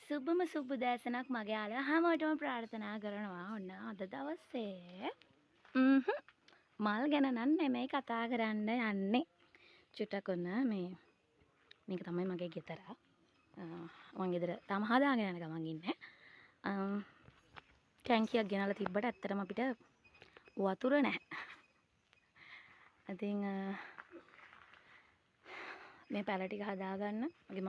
සුබම සුබ උදෑසනක් මගේ යාළුවා හැමෝටම ප්‍රාර්ථනා කරනවා. ඔන්න අද දවසේ මල් ගැන නම් නෙමෙයි කතා කරන්න යන්නේ. චුට්ටක් ඔන්න මේක තමයි මගේ ගෙදර. මං ගෙදර තාම හදාගෙන යන ගමන් ඉන්නේ. ටැංකියක් ගෙනල්ලා තිබ්බට ඇත්තටම අපිට වතුර නැහැ. ඉතින් මේ පැල ටික හදාගන්න මගේ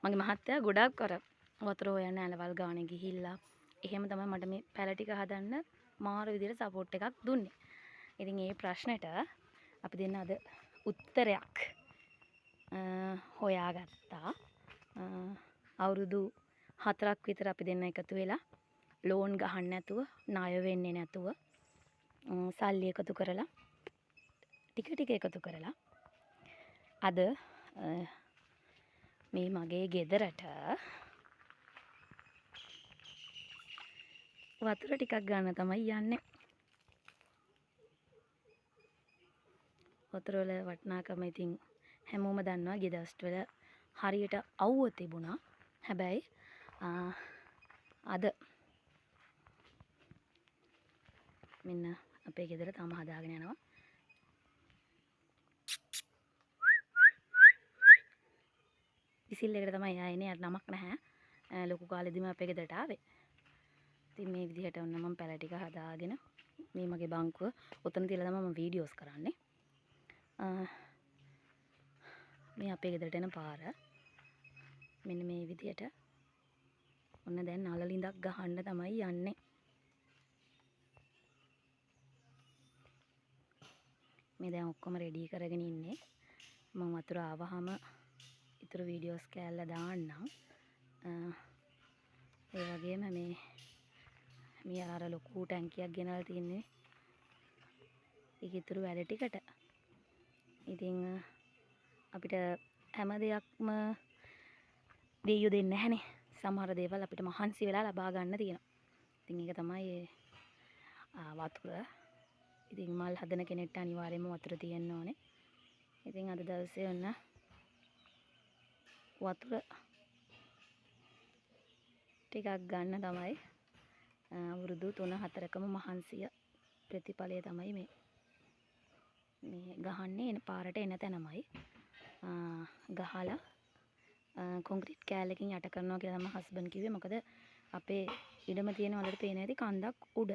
මගේ මහත්තයා ගොඩක් අර වතුර හොයන්න ඇලවල් ගානේ ගිහිල්ලා එහෙම තමයි මට මේ පැල ටික හදන්න මාර විදිහට සපෝට් එකක් දුන්නේ. ඉතින් ඒ ප්‍රශ්නෙට අපි දෙන්න අද උත්තරයක් හොයාගත්තා. අවුරුදු 4ක් විතර අපි දෙන්න එකතු වෙලා ලෝන් ගහන්න නැතුව, ණය වෙන්නේ නැතුව, සල්ලි එකතු කරලා ටික එකතු කරලා අද මේ මගේ ගෙදරට වතුර ටිකක් ගන්න තමයි යන්නේ. වතුර වල වටිනාකම ඉතින් හැමෝම දන්නවා. ගිය දවස්වල හරියට අවුව තිබුණා. හැබැයි අද මෙන්න අපේ ගෙදර තාම හදාගෙන යනවා. විසිල් එකට තමයි ආයේ යට නමක් නැහැ. ලොකු කාලෙදිම අපේ ගෙදරට ආවේ. ඉතින් මේ විදිහට ඔන්න මම පැල ටික හදාගෙන මේ මගේ බංකුව ඔතන තියලා තමයි මම වීඩියෝස් කරන්නේ. මේ අපේ ගෙදරට එන පාර මෙන්න මේ විදිහට ඔන්න දැන් නලලින්දක් ගහන්න තමයි යන්නේ. මේ දැන් ඔක්කොම රෙඩි කරගෙන ඉන්නේ. මම වතුර ආවහම ඉතුරු වීඩියෝස් කෑල්ල දාන්නම්. ඒ වගේම මේ අර ලොකු ටැංකියක් ගෙනල්ලා තින්නේ. ඒක ඉතුරු වැඩ ටිකට. ඉතින් අපිට හැම දෙයක්ම දෙයියෝ දෙන්නේ නැහනේ. සමහර දේවල් අපිට මහන්සි වෙලා ලබා ගන්න තියෙනවා. ඉතින් ඒක තමයි වතුර. ඉතින් මල් හදන කෙනෙක්ට අනිවාර්යයෙන්ම වතුර තියෙන්න ඕනේ. ඉතින් අද දවසේ ඔන්න වතුර ටිකක් ගන්න තමයි අවුරුදු 3-4කම මහන්සිය ප්‍රතිඵලය තමයි මේ ගහන්නේ. පාරට එන තැනමයි ගහලා කොන්ක්‍රීට් කෑල්ලකින් යට කරනවා කියලා තමයි හස්බන්ඩ් කිව්වේ. මොකද අපේ ඉඩම තියෙන වලට පේන ඇති කන්දක් උඩ.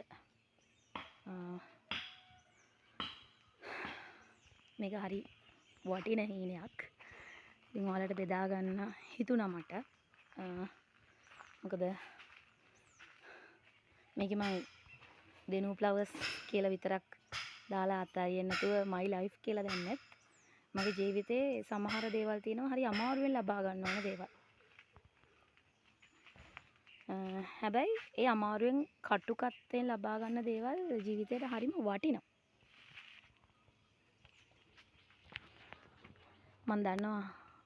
මේක හරි වටින හීනයක්. ඉතින් ඔයාලට බෙදා ගන්න හිතුණා මට. මොකද මේක මම දෙනු ෆ්ලවර්ස් කියලා විතරක් දාලා අතාරින්න නැතුව my life කියලා දැම්මත් මගේ ජීවිතේ සමහර දේවල් තියෙනවා හරි අමාරුවෙන් ලබා ගන්න ඕන දේවල්. හැබැයි ඒ අමාරුවෙන් කටුකත්තෙන් ලබා ගන්න දේවල් ජීවිතේට හරිම වටිනවා. මම දන්නවා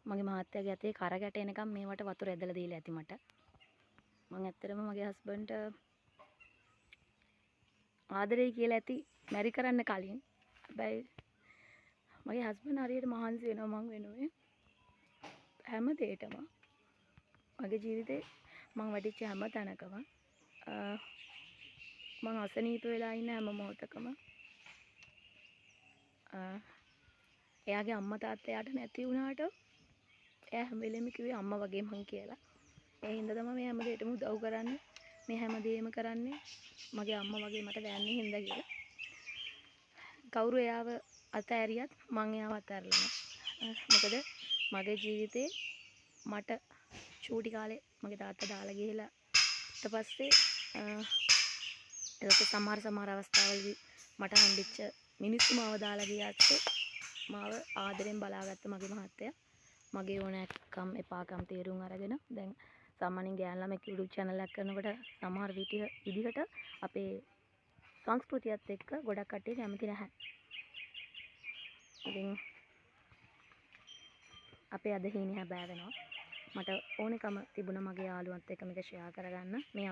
මගේ මහත්තයාගේ අතේ කර ගැට එනකම් මේවට වතුර ඇදලා දීලා ඇති මට. මම ඇත්තටම මගේ හස්බන්ඩ්ට ආදරේ කියලා ඇති මැරි කරන්න කලින්. හැබැයි මගේ හස්බන්ඩ් හරියට මහන්සි වෙනවා මං වෙනුවෙන්. හැම දෙයකම මගේ ජීවිතේ මං වැටිච්ච හැම තැනකම මං අසනීප වෙලා ඉන්න හැම මොහොතකම එයාගේ අම්මා තාත්තා එයාට නැති වුණාට එයා හැම වෙලෙම කිව්වේ අම්මා වගේ මං කියලා. ඒ හින්දා තමයි මේ හැම දෙයකටම උදව් කරන්නේ. මේ හැම දෙයක්ම කරන්නේ මගේ අම්මා වගේ මට දැනන්නේ හින්දා කියලා. කවුරු එයාව අතෑරියත් මං එයාව අතෑරලා නැහැ. මොකද මගේ ජීවිතේ මට චූටි කාලේ මගේ තාත්තා දාලා ගිහලා ඊට පස්සේ ඒක සමහර අවස්ථාවලදී මට හම්බෙච්ච මිනිස්සු මාව දාලා ගියාත් මාව ආදරෙන් බලාගත්ත මගේ මහත්තයා මගේ ඕනෑකම් එපාකම් තේරුම් අරගෙන දැන් සාමාන්‍යයෙන් ගෑන් ළමෙක් YouTube channel එකක් කරනකොට සමහර විදිහට අපේ සංස්කෘතියත් එක්ක ගොඩක් කට්ටිය කැමති නැහැ. ඉතින් අපේ අද හීනේ හැබෑ වෙනවා. මට ඕනෙකම තිබුණා මගේ යාළුවන්ත් එක්ක මේක ෂෙයා කරගන්න. මේ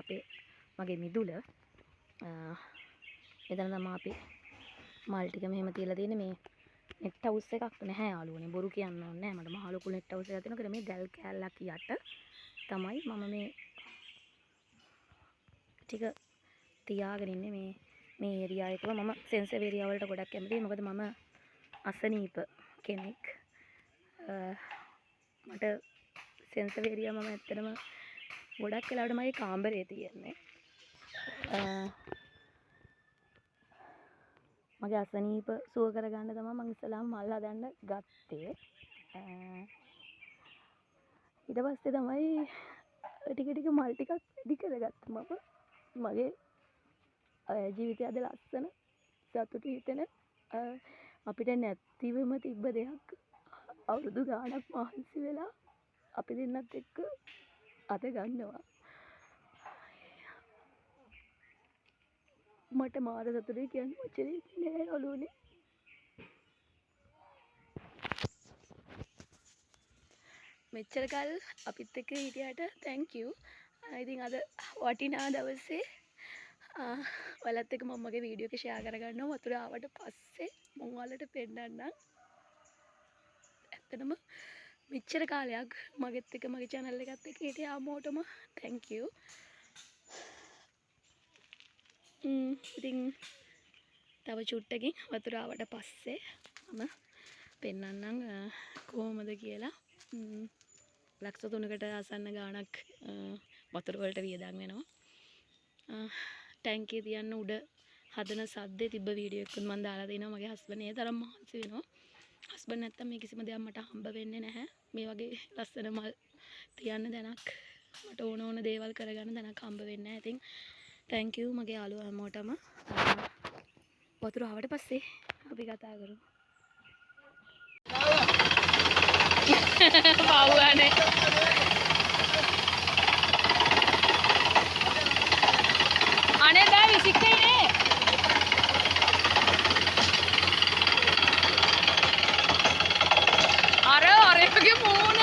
මගේ මිදුල. එතන තමයි අපි මල් ටික මෙහෙම තියලා තියෙන්නේ. මේ නෙට් හවුස් එකක් නැහැ යාළුවනේ. බොරු කියන්න ඕනේ නැහැ. මට මහ ලොකු නෙට් හවුස් එකක් තියෙනවා. මේ ගල් කෑල්ලක් යට තමයි මම මේ ටික තියාගෙන ඉන්නේ මේ ඒරියා එකම. මම සෙන්සිටිව් ඒරියා වලට ගොඩක් කැමතියි. මොකද මම අසනීප කෙනෙක්. මට සෙන්සිටිව් ඒරියා මම ඇත්තටම ගොඩක් වෙලාවට මගේ කාමරේ තියෙන්නේ. මගේ අසනීප සුව කරගන්න තමයි මම ඉස්සලාම මල් හදන්න ගත්තේ. ඊට පස්සේ තමයි ටික මල් ටිකක් වැඩි කරගත්තා මම. මගේ ජීවිතය අද ලස්සන සතුටු හිතෙන අපිට නැතිවම තිබ්බ දෙයක් අවුරුදු ගාණක් මහන්සි වෙලා අපි දෙන්නත් එක්ක අද ගන්නවා. මට මාර සතුටුයි කියන්න වචනේ නෑ ඔලුවනේ. මෙච්චර කල් අපිත් එක්ක හිටියට thank you. ඉතින් අද වටිනා දවසේ ඔයාලත් එක්ක මම මගේ වීඩියෝ එක ෂෙයා කරගන්නවා. වතුර ආවට පස්සේ මම ඔයාලට පෙන්නන්නම්. ඇත්තටම මෙච්චර කාලයක් මගෙත් එක්ක මගේ channel එකත් එක්ක හිටිය හැමෝටම thank you. ඉතින් තව චුට්ටකින් වතුර ආවට පස්සේ මම පෙන්නන්නම් කොහොමද කියලා. ලක්ෂ 3කට ආසන්න ගාණක් වතුර වලට වියදම් වෙනවා. ටැංකිය තියන්න උඩ හදන සද්දේ තිබ්බ වීඩියෝ එකකුත් මම දාලා තිනවා. මගේ හස්බන්ඩ් ඒ තරම් මහන්සි වෙනවා. හස්බන්ඩ් නැත්තම් මේ කිසිම දෙයක් මට හම්බ වෙන්නේ නැහැ. මේ වගේ ලස්සන මල් තියන්න දැනක් මට ඕන දේවල් කරගන්න දැනක් හම්බ වෙන්නේ නැහැ. ඉතින් thank you මගේ යාළුවෝ හැමෝටම. වතුර ආවට පස්සේ අපි කතා කරමු. පාවුවානේ. අනේ බෑ විසිකේනේ. අරේගේ මූණ.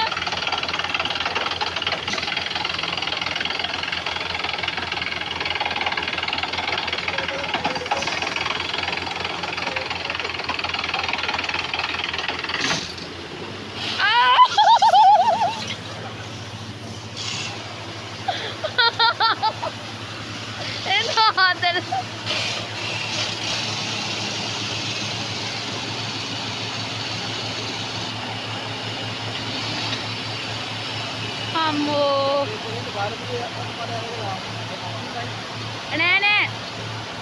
අම්මෝ නෑ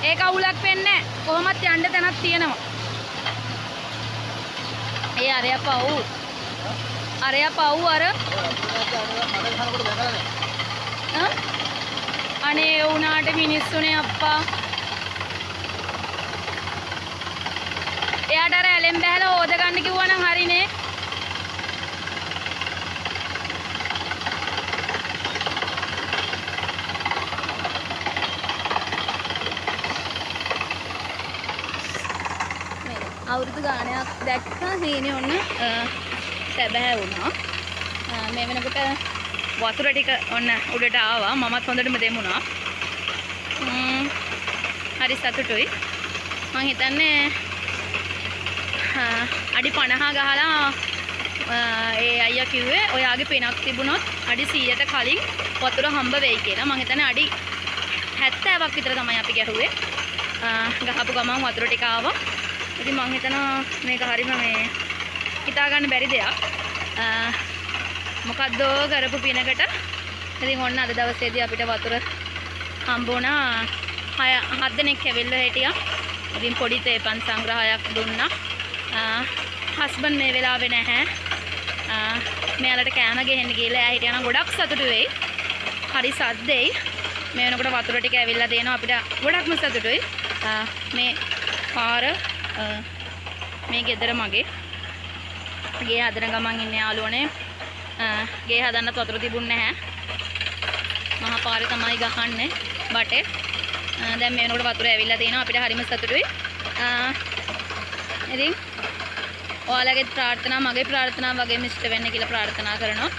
ඒක අවුලක් වෙන්නේ නෑ. කොහොමත් යන්න තැනක් තියෙනවා. ඒ අරයා පව් අර අනේ උනාට මිනිස්සුනේ අප්පා. එයාට අර ඇලෙන් බහැලා ඕද ගන්න කිව්වා නම් හරිනේ. අවුරුදු ගාණයක් දැක්කා හීනේ ඔන්න සැබෑ වුණා. මේ වෙනකොට වතුර ටික ඔන්න උඩට ආවා. මමත් හොඳටම දෙමුණා. හරි සතුටුයි. මං හිතන්නේ අඩි 50 ගහලා ඒ අයියා කිව්වේ ඔයාගේ පිනක් තිබුණොත් අඩි 100ට කලින් වතුර හම්බ වෙයි කියලා. මං හිතන්නේ අඩි 70ක් විතර තමයි අපි ගැහුවේ. ගහපු ගමන් වතුර ටික ආවා. ඉතින් මං හිතනවා මේක හරිම මේ හිතා ගන්න බැරි දෙයක්. මොකද්ද කරපු පිනකට. ඉතින් ඔන්න අද දවසේදී අපිට වතුර හම්බ වුණා. 7 දෙනෙක් ඇවිල්ලා හිටියා. ඉතින් පොඩි තේපන් සංග්‍රහයක් දුන්නා. හස්බන්ඩ් මේ වෙලාවේ නැහැ. මෙයාලට කෑම ගෙහෙන්න ගිහලා එයා හිටියා නම් ගොඩක් සතුටු වෙයි. හරි සද්දෙයි. මේ වෙනකොට වතුර ටික ඇවිල්ලා දෙනවා අපිට ගොඩක්ම සතුටුයි. මේ පාර මේ ගෙදර මගේ ගේ හදන ගමන් ඉන්නේ යාළුවනේ. ගේ හදන්නත් වතුර තිබුණේ නැහැ. මහා පාරේ තමයි ගහන්නේ බටේ. දැන් මේ වෙනකොට වතුර ඇවිල්ලා තියෙනවා. අපිට හරිම සතුටුයි. ඉතින් ඔයාලගේ ප්‍රාර්ථනා මගේ ප්‍රාර්ථනා වගේම ඉෂ්ට වෙන්න කියලා ප්‍රාර්ථනා කරනවා.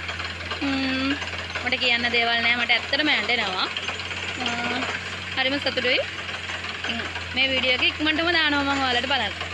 මට කියන්න දේවල් නැහැ. මට ඇත්තටම ඇඬෙනවා. හරිම සතුටුයි. මේ වීඩියෝ එක ඉක්මනටම දානවා මම ඔයාලට බලන්න.